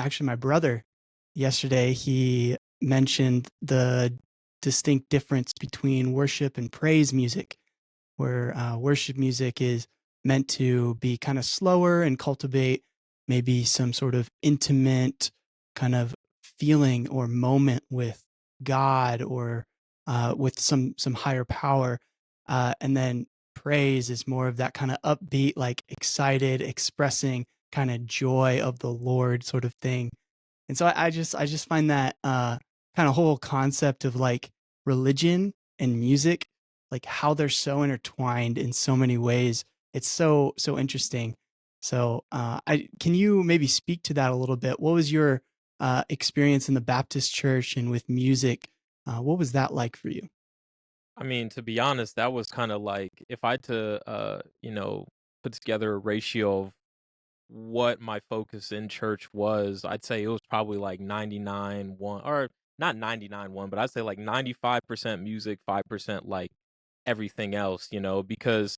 actually my brother yesterday, he mentioned the distinct difference between worship and praise music, where worship music is meant to be kind of slower and cultivate maybe some sort of intimate kind of feeling or moment with God or with some higher power, and then praise is more of that kind of upbeat, like excited, expressing kind of joy of the Lord sort of thing. And so I just find that kind of whole concept of like religion and music, like how they're so intertwined in so many ways. It's so interesting. So I can you maybe speak to that a little bit? What was your experience in the Baptist church and with music? What was that like for you? I mean, to be honest, that was kinda like if I had to, put together a ratio of what my focus in church was, I'd say it was probably like 99 1 or not 99 1, but I'd say like 95% music, 5% like everything else, because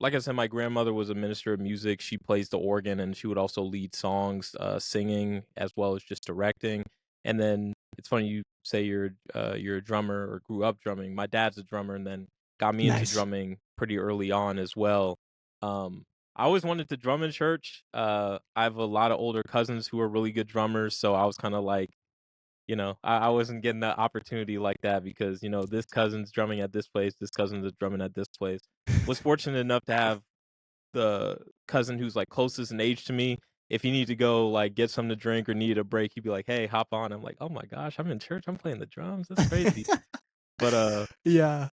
like I said, my grandmother was a minister of music. She plays the organ and she would also lead songs, singing as well as just directing. And then it's funny you say you're a drummer or grew up drumming. My dad's a drummer and then got me into Nice. drumming pretty early on as well. Um I always wanted to drum in church. I have a lot of older cousins who are really good drummers, so I was kind of like, I wasn't getting that opportunity like that because this cousin's drumming at this place, this cousin's drumming at this place. Was fortunate enough to have the cousin who's like closest in age to me. If he needed to go like get something to drink or needed a break, he'd be like, "Hey, hop on." I'm like, "Oh my gosh, I'm in church. I'm playing the drums. That's crazy." But Yeah.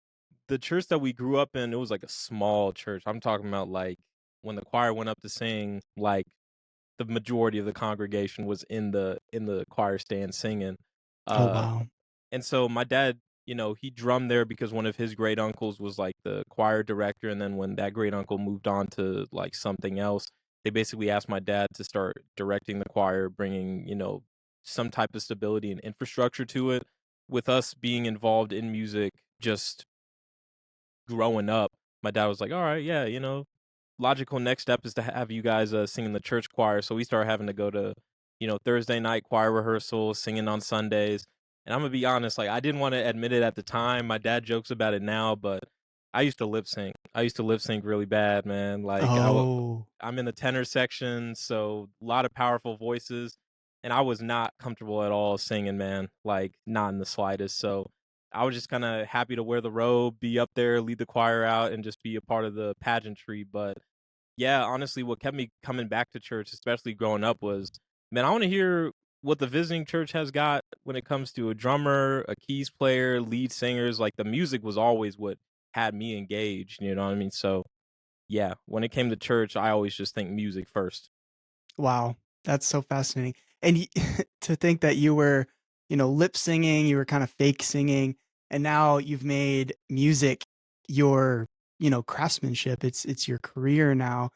the church that we grew up in, it was like a small church. I'm talking about like when the choir went up to sing, like the majority of the congregation was in the choir stand singing. Oh Uh wow. and so my dad, he drummed there because one of his great uncles was like the choir director and then when that great uncle moved on to like something else, they basically asked my dad to start directing the choir, bringing, some type of stability and infrastructure to it. With us being involved in music just growing up, my dad was like, "All right, yeah, logical next step is to have you guys sing in the church choir." So we started having to go to, Thursday night choir rehearsals, singing on Sundays. And I'm gonna be honest, like I didn't want to admit it at the time. My dad jokes about it now, but I used to lip sync. I used to lip sync really bad, man. Like Oh. I'm in the tenor section, so a lot of powerful voices, and I was not comfortable at all singing, man. Like not in the slightest. So I was just kind of happy to wear the robe, be up there, lead the choir out, and just be a part of the pageantry. But yeah, honestly, what kept me coming back to church, especially growing up, was, man, I want to hear what the visiting church has got when it comes to a drummer, a keys player, lead singers. Like the music was always what had me engaged. You know what I mean? So yeah, when it came to church, I always just think music first. Wow, that's so fascinating. And to think that you were, lip singing, you were kind of fake singing, and now you've made music your, craftsmanship. It's your career now.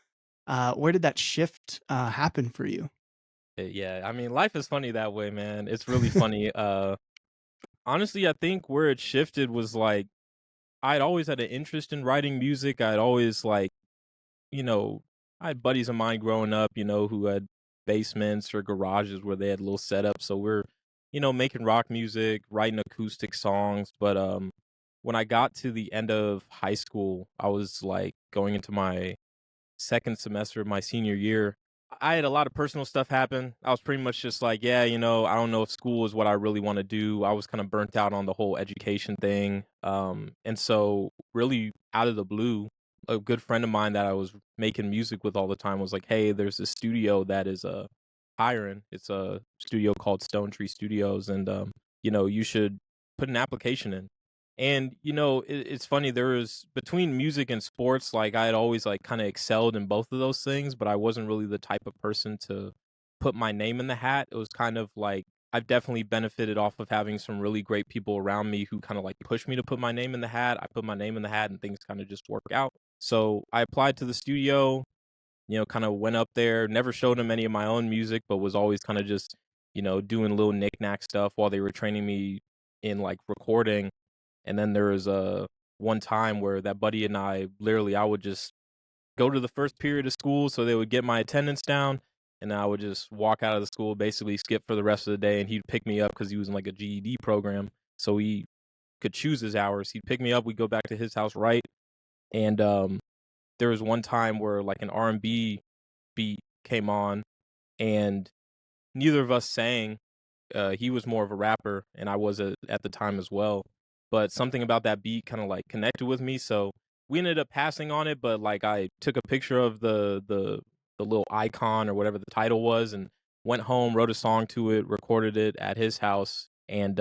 Where did that shift happen for you? Yeah, I mean, life is funny that way, man. It's really funny. Honestly, I think where it shifted was like I'd always had an interest in writing music. I'd always like, you know, I had buddies of mine growing up, who had basements or garages where they had little setups. So we're, making rock music, writing acoustic songs. But when I got to the end of high school, I was like going into my second semester of my senior year. I had a lot of personal stuff happen. I was pretty much just like, yeah, I don't know if school is what I really want to do. I was kind of burnt out on the whole education thing. And so really out of the blue, a good friend of mine that I was making music with all the time was like, "Hey, there's this studio that is hiring. It's a studio called Stone Tree Studios and you should put an application in." And, it's funny, there was between music and sports, like, I had always, like, kinda excelled in both of those things, but I wasn't really the type of person to put my name in the hat. It was kind of like I've definitely benefited off of having some really great people around me who kinda, like, pushed me to put my name in the hat. I put my name in the hat, and things kinda just work out. So, I applied to the studio, kinda went up there, never showed them any of my own music, but was always kinda just, doing little knick-knack stuff while they were training me in, like, recording. And then there was, one time where that buddy and I would just go to the first period of school so they would get my attendance down, and I would just walk out of the school, basically skip for the rest of the day, and he'd pick me up because he was in like a GED program, so he could choose his hours. He'd pick me up, we'd go back to his house, right, and there was one time where like an R&B beat came on, and neither of us sang. He was more of a rapper, and I was at the time as well. But something about that beat kind of like connected with me, so we ended up passing on it. But like I took a picture of the little icon or whatever the title was, and went home, wrote a song to it, recorded it at his house, and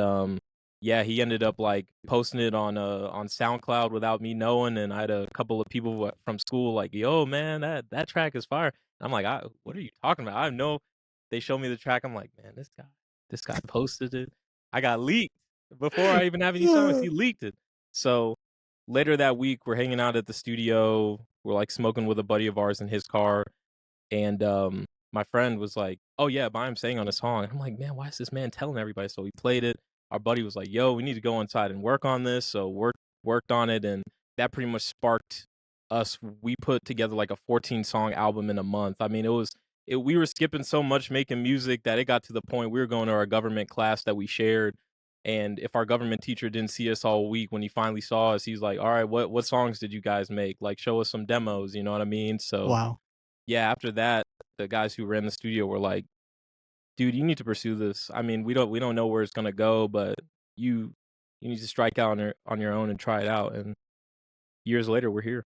yeah, he ended up like posting it on SoundCloud without me knowing. And I had a couple of people from school like, "Yo, man, that track is fire." I'm like, "What are you talking about?" I know. They showed me the track. I'm like, "Man, this guy posted it." I got leaked before I even have any songs. He leaked it. So later that week, we're hanging out at the studio. We're like smoking with a buddy of ours in his car, and my friend was like, "Oh yeah, BAYEM sang on a song." I'm like, "Man, why is this man telling everybody?" So we played it. Our buddy was like, "Yo, we need to go inside and work on this." So worked on it, and that pretty much sparked us. We put together like a 14-song album in a month. I mean, we were skipping so much making music that it got to the point we were going to our government class that we shared. And if our government teacher didn't see us all week, when he finally saw us, he's like, "All right, what songs did you guys make? Like, show us some demos." You know what I mean? So Wow. yeah, after that, the guys who ran the studio were like, "Dude, you need to pursue this. I mean, we don't know where it's gonna go, but you you need to strike out on your own and try it out." And years later, we're here.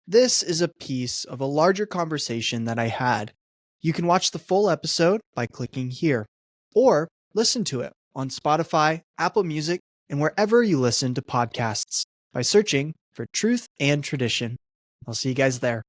This is a piece of a larger conversation that I had. You can watch the full episode by clicking here, or listen to it on Spotify, Apple Music, and wherever you listen to podcasts by searching for Truth and Tradition. I'll see you guys there.